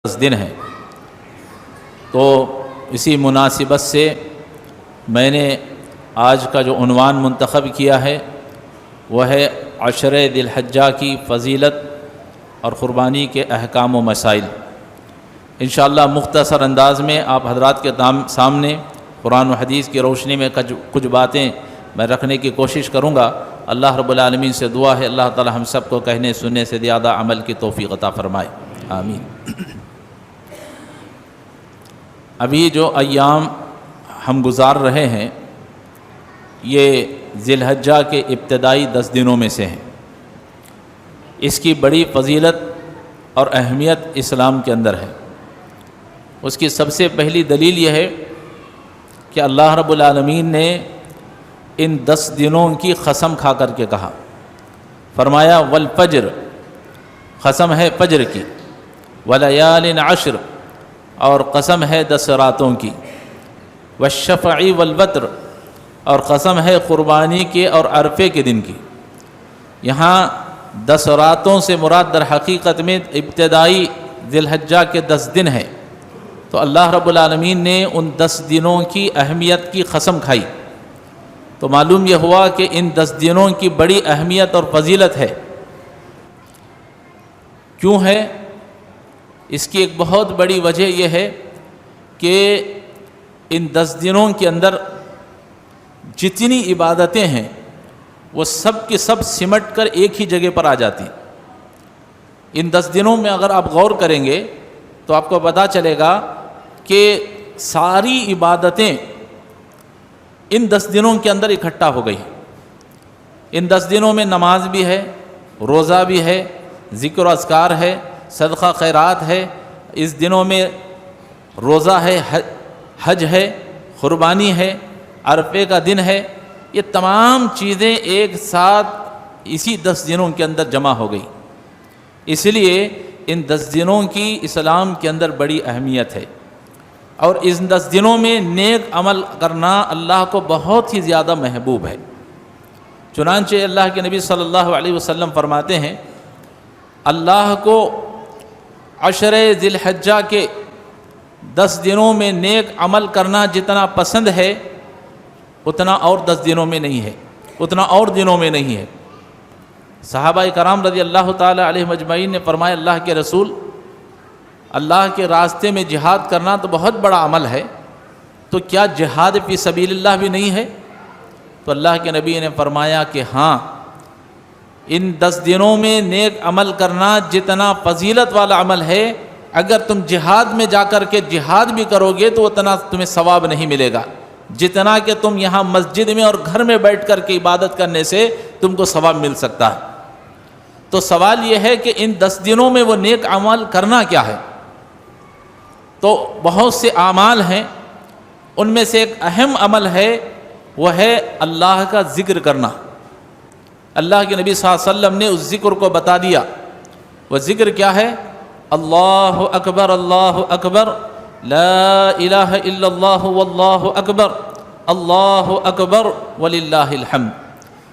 10 دن ہیں، تو اسی مناسبت سے میں نے آج کا جو عنوان منتخب کیا ہے وہ ہے عشرہ ذی الحجہ کی فضیلت اور قربانی کے احکام و مسائل۔ انشاءاللہ مختصر انداز میں آپ حضرات کے سامنے قرآن و حدیث کی روشنی میں کچھ باتیں میں رکھنے کی کوشش کروں گا۔ اللہ رب العالمین سے دعا ہے اللہ تعالی ہم سب کو کہنے سننے سے زیادہ عمل کی توفیق عطا فرمائے، آمین۔ ابھی جو ایام ہم گزار رہے ہیں یہ ذی الحجہ کے ابتدائی 10 دنوں میں سے ہیں۔ اس کی بڑی فضیلت اور اہمیت اسلام کے اندر ہے۔ اس کی سب سے پہلی دلیل یہ ہے کہ اللہ رب العالمین نے ان 10 دنوں کی قسم کھا کر کے کہا، فرمایا والفجر، قسم ہے فجر کی، ولیال عشر، اور قسم ہے 10 راتوں کی، والشفع والوتر، اور قسم ہے قربانی کے اور عرفے کے دن کی۔ یہاں 10 راتوں سے مراد در حقیقت میں ابتدائی ذی الحجہ کے 10 دن ہیں، تو اللہ رب العالمین نے ان 10 دنوں کی اہمیت کی قسم کھائی، تو معلوم یہ ہوا کہ ان 10 دنوں کی بڑی اہمیت اور فضیلت ہے۔ کیوں ہے؟ اس کی ایک بہت بڑی وجہ یہ ہے کہ ان 10 دنوں کے اندر جتنی عبادتیں ہیں وہ سب کی سب سمٹ کر ایک ہی جگہ پر آ جاتی ہیں۔ ان 10 دنوں میں اگر آپ غور کریں گے تو آپ کو پتہ چلے گا کہ ساری عبادتیں ان 10 دنوں کے اندر اکٹھا ہو گئی۔ ان 10 دنوں میں نماز بھی ہے، روزہ بھی ہے، ذکر و اذکار ہے، صدقہ خیرات ہے، اس دنوں میں روزہ ہے، حج ہے، قربانی ہے، عرفے کا دن ہے، یہ تمام چیزیں ایک ساتھ اسی 10 دنوں کے اندر جمع ہو گئی۔ اس لیے ان 10 دنوں کی اسلام کے اندر بڑی اہمیت ہے، اور اس 10 دنوں میں نیک عمل کرنا اللہ کو بہت ہی زیادہ محبوب ہے۔ چنانچہ اللہ کے نبی صلی اللہ علیہ وسلم فرماتے ہیں اللہ کو عشرہ ذی الحجہ کے 10 دنوں میں نیک عمل کرنا جتنا پسند ہے اتنا اور 10 دنوں میں نہیں ہے، اتنا اور دنوں میں نہیں ہے۔ صحابہ کرام رضی اللہ تعالی علیہ مجمعین نے فرمایا اللہ کے رسول، اللہ کے راستے میں جہاد کرنا تو بہت بڑا عمل ہے، تو کیا جہاد فی سبیل اللہ بھی نہیں ہے؟ تو اللہ کے نبی نے فرمایا کہ ہاں، ان 10 دنوں میں نیک عمل کرنا جتنا فضیلت والا عمل ہے، اگر تم جہاد میں جا کر کے جہاد بھی کرو گے تو اتنا تمہیں ثواب نہیں ملے گا جتنا کہ تم یہاں مسجد میں اور گھر میں بیٹھ کر کے عبادت کرنے سے تم کو ثواب مل سکتا ہے۔ تو سوال یہ ہے کہ ان 10 دنوں میں وہ نیک عمل کرنا کیا ہے؟ تو بہت سے اعمال ہیں، ان میں سے ایک اہم عمل ہے وہ ہے اللہ کا ذکر کرنا۔ اللہ کے نبی صلی اللہ علیہ وسلم نے اس ذکر کو بتا دیا۔ وہ ذکر کیا ہے؟ اللہ اکبر، اللہ اکبر، لا الہ الا اللہ واللہ اکبر، اللہ اکبر وللہ الحمد۔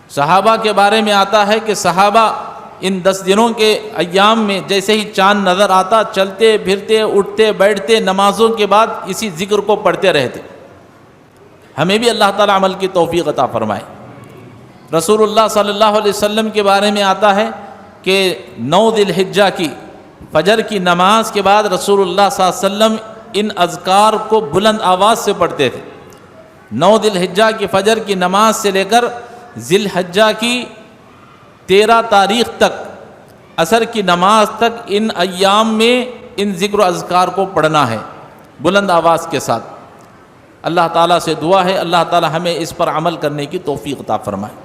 صحابہ کے بارے میں آتا ہے کہ صحابہ ان 10 دنوں کے ایام میں جیسے ہی چاند نظر آتا چلتے پھرتے اٹھتے بیٹھتے نمازوں کے بعد اسی ذکر کو پڑھتے رہتے۔ ہمیں بھی اللہ تعالی عمل کی توفیق عطا فرمائے۔ رسول اللہ صلی اللہ علیہ وسلم کے بارے میں آتا ہے کہ 9 ذی الحجہ کی فجر کی نماز کے بعد رسول اللہ صلی اللہ علیہ وسلم ان اذکار کو بلند آواز سے پڑھتے تھے۔ 9 ذی الحجہ کی فجر کی نماز سے لے کر ذی الحجہ کی 13 تاریخ تک عصر کی نماز تک ان ایام میں ان ذکر و اذکار کو پڑھنا ہے بلند آواز کے ساتھ۔ اللہ تعالیٰ سے دعا ہے اللہ تعالیٰ ہمیں اس پر عمل کرنے کی توفیق عطا فرمائے۔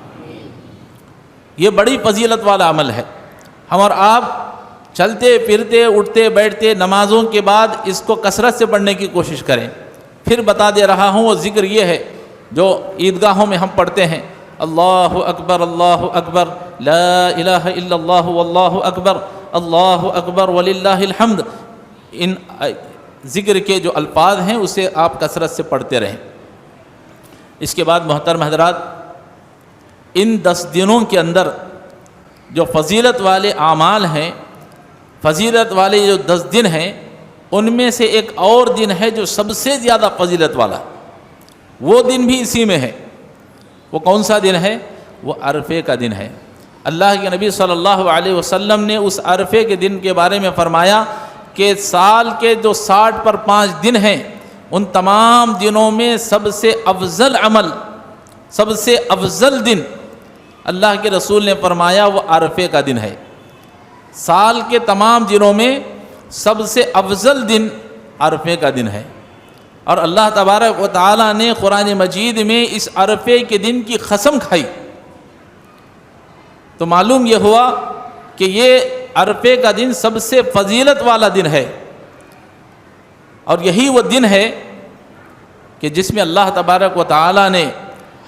یہ بڑی فضیلت والا عمل ہے۔ ہم اور آپ چلتے پھرتے اٹھتے بیٹھتے نمازوں کے بعد اس کو کثرت سے پڑھنے کی کوشش کریں۔ پھر بتا دے رہا ہوں وہ ذکر یہ ہے جو عیدگاہوں میں ہم پڑھتے ہیں، اللہ اکبر، اللہ اکبر، لا الہ الا اللہ واللہ اکبر، اللہ اکبر وللہ الحمد۔ ان ذکر کے جو الفاظ ہیں اسے آپ کثرت سے پڑھتے رہیں۔ اس کے بعد محترم حضرات، ان 10 دنوں کے اندر جو فضیلت والے اعمال ہیں، فضیلت والے جو 10 دن ہیں، ان میں سے ایک اور دن ہے جو سب سے زیادہ فضیلت والا، وہ دن بھی اسی میں ہے۔ وہ کون سا دن ہے؟ وہ عرفے کا دن ہے۔ اللہ کے نبی صلی اللہ علیہ وسلم نے اس عرفے کے دن کے بارے میں فرمایا کہ سال کے جو 60 پر 5 دن ہیں، ان تمام دنوں میں سب سے افضل عمل، سب سے افضل دن اللہ کے رسول نے فرمایا وہ عرفے کا دن ہے۔ سال کے تمام دنوں میں سب سے افضل دن عرفے کا دن ہے، اور اللہ تبارک و تعالیٰ نے قرآن مجید میں اس عرفے کے دن کی قسم کھائی۔ تو معلوم یہ ہوا کہ یہ عرفے کا دن سب سے فضیلت والا دن ہے، اور یہی وہ دن ہے کہ جس میں اللہ تبارک و تعالیٰ نے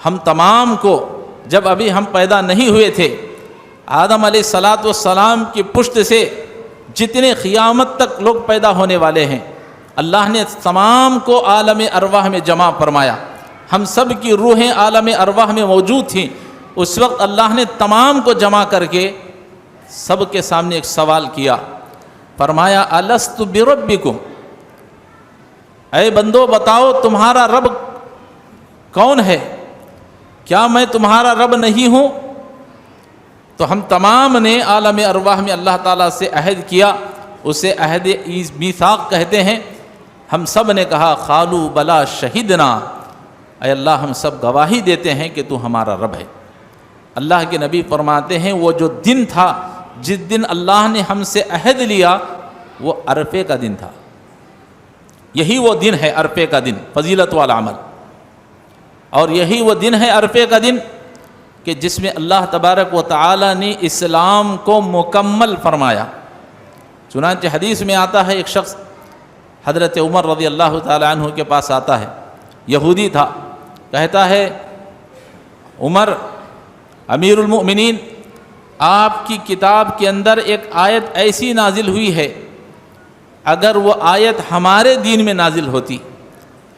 ہم تمام کو، جب ابھی ہم پیدا نہیں ہوئے تھے، آدم علیہ السلام کی پشت سے جتنے قیامت تک لوگ پیدا ہونے والے ہیں، اللہ نے تمام کو عالم ارواح میں جمع فرمایا۔ ہم سب کی روحیں عالم ارواح میں موجود تھیں۔ اس وقت اللہ نے تمام کو جمع کر کے سب کے سامنے ایک سوال کیا، فرمایا الست بربکم، اے بندو بتاؤ تمہارا رب کون ہے؟ کیا میں تمہارا رب نہیں ہوں؟ تو ہم تمام نے عالم ارواح میں اللہ تعالیٰ سے عہد کیا، اسے عہد میثاق کہتے ہیں۔ ہم سب نے کہا قالوا بلا شہدنا، اے اللہ ہم سب گواہی دیتے ہیں کہ تو ہمارا رب ہے۔ اللہ کے نبی فرماتے ہیں وہ جو دن تھا جس دن اللہ نے ہم سے عہد لیا، وہ عرفے کا دن تھا۔ یہی وہ دن ہے عرفے کا دن، فضیلت والا عمل، اور یہی وہ دن ہے عرفے کا دن کہ جس میں اللہ تبارک و تعالی نے اسلام کو مکمل فرمایا۔ چنانچہ حدیث میں آتا ہے، ایک شخص حضرت عمر رضی اللہ تعالی عنہ کے پاس آتا ہے، یہودی تھا، کہتا ہے عمر امیر المؤمنین، آپ کی کتاب کے اندر ایک آیت ایسی نازل ہوئی ہے، اگر وہ آیت ہمارے دین میں نازل ہوتی،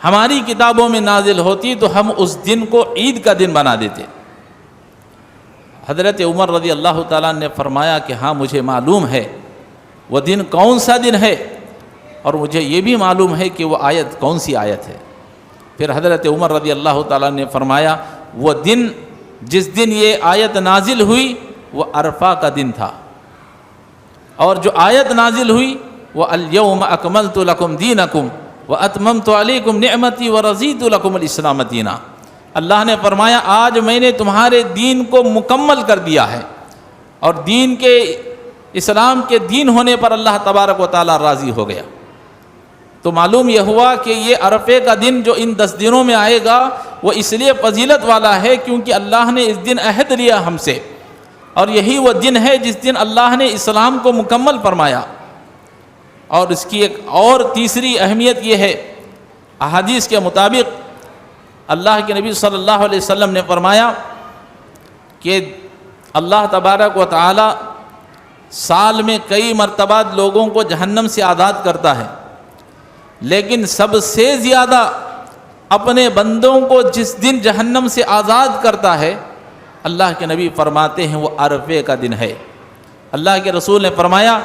ہماری کتابوں میں نازل ہوتی تو ہم اس دن کو عید کا دن بنا دیتے۔ حضرت عمر رضی اللہ تعالیٰ نے فرمایا کہ ہاں مجھے معلوم ہے وہ دن کون سا دن ہے، اور مجھے یہ بھی معلوم ہے کہ وہ آیت کون سی آیت ہے۔ پھر حضرت عمر رضی اللہ تعالیٰ نے فرمایا وہ دن جس دن یہ آیت نازل ہوئی وہ عرفہ کا دن تھا، اور جو آیت نازل ہوئی وہ الیوم اکملت لکم دینکم واتممت علیکم نعمتی ورضیت لکم الاسلام دینا۔ اللہ نے فرمایا آج میں نے تمہارے دین کو مکمل کر دیا ہے، اور دین کے اسلام کے دین ہونے پر اللہ تبارک و تعالیٰ راضی ہو گیا۔ تو معلوم یہ ہوا کہ یہ عرفے کا دن جو ان 10 دنوں میں آئے گا وہ اس لیے فضیلت والا ہے کیونکہ اللہ نے اس دن عہد لیا ہم سے، اور یہی وہ دن ہے جس دن اللہ نے اسلام کو مکمل فرمایا۔ اور اس کی ایک اور تیسری اہمیت یہ ہے، احادیث کے مطابق اللہ کے نبی صلی اللہ علیہ وسلم نے فرمایا کہ اللہ تبارک و تعالی سال میں کئی مرتبہ لوگوں کو جہنم سے آزاد کرتا ہے، لیکن سب سے زیادہ اپنے بندوں کو جس دن جہنم سے آزاد کرتا ہے، اللہ کے نبی فرماتے ہیں وہ عرفے کا دن ہے۔ اللہ کے رسول نے فرمایا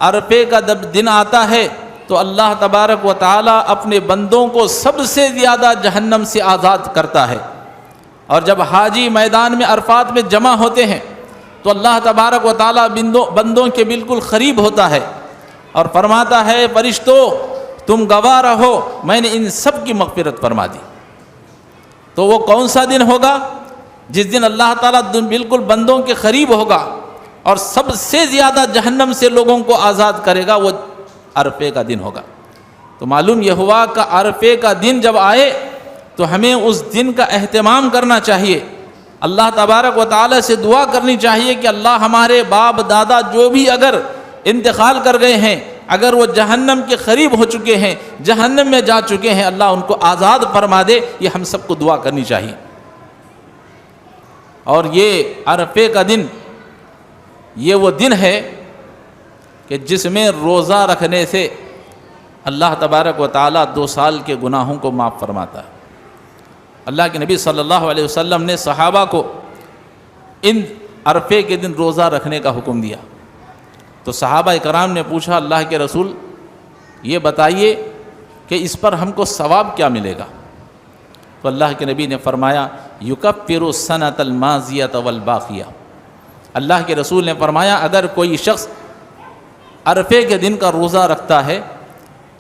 عرفے کا جب دن آتا ہے تو اللہ تبارک و تعالیٰ اپنے بندوں کو سب سے زیادہ جہنم سے آزاد کرتا ہے، اور جب حاجی میدان میں عرفات میں جمع ہوتے ہیں تو اللہ تبارک و تعالیٰ بندوں کے بالکل قریب ہوتا ہے اور فرماتا ہے فرشتوں تم گواہ رہو میں نے ان سب کی مغفرت فرما دی۔ تو وہ کون سا دن ہوگا جس دن اللہ تعالیٰ بالکل بندوں کے قریب ہوگا اور سب سے زیادہ جہنم سے لوگوں کو آزاد کرے گا؟ وہ عرفے کا دن ہوگا۔ تو معلوم یہ ہوا کہ عرفے کا دن جب آئے تو ہمیں اس دن کا اہتمام کرنا چاہیے، اللہ تبارک و تعالی سے دعا کرنی چاہیے کہ اللہ ہمارے باپ دادا جو بھی اگر انتقال کر گئے ہیں، اگر وہ جہنم کے قریب ہو چکے ہیں، جہنم میں جا چکے ہیں، اللہ ان کو آزاد فرما دے، یہ ہم سب کو دعا کرنی چاہیے۔ اور یہ عرفے کا دن یہ وہ دن ہے کہ جس میں روزہ رکھنے سے اللہ تبارک و تعالیٰ 2 سال کے گناہوں کو معاف فرماتا ہے۔ اللہ کے نبی صلی اللہ علیہ وسلم نے صحابہ کو ان عرفے کے دن روزہ رکھنے کا حکم دیا، تو صحابہ کرام نے پوچھا اللہ کے رسول یہ بتائیے کہ اس پر ہم کو ثواب کیا ملے گا؟ تو اللہ کے نبی نے فرمایا یکفر السنۃ الماضیۃ والباقیہ، اللہ کے رسول نے فرمایا اگر کوئی شخص عرفے کے دن کا روزہ رکھتا ہے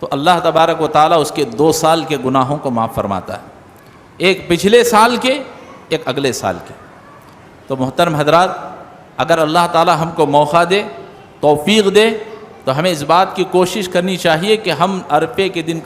تو اللہ تبارک و تعالیٰ اس کے 2 سال کے گناہوں کو معاف فرماتا ہے، ایک پچھلے سال کے، ایک اگلے سال کے۔ تو محترم حضرات، اگر اللہ تعالیٰ ہم کو موقع دے، توفیق دے، تو ہمیں اس بات کی کوشش کرنی چاہیے کہ ہم عرفے کے دن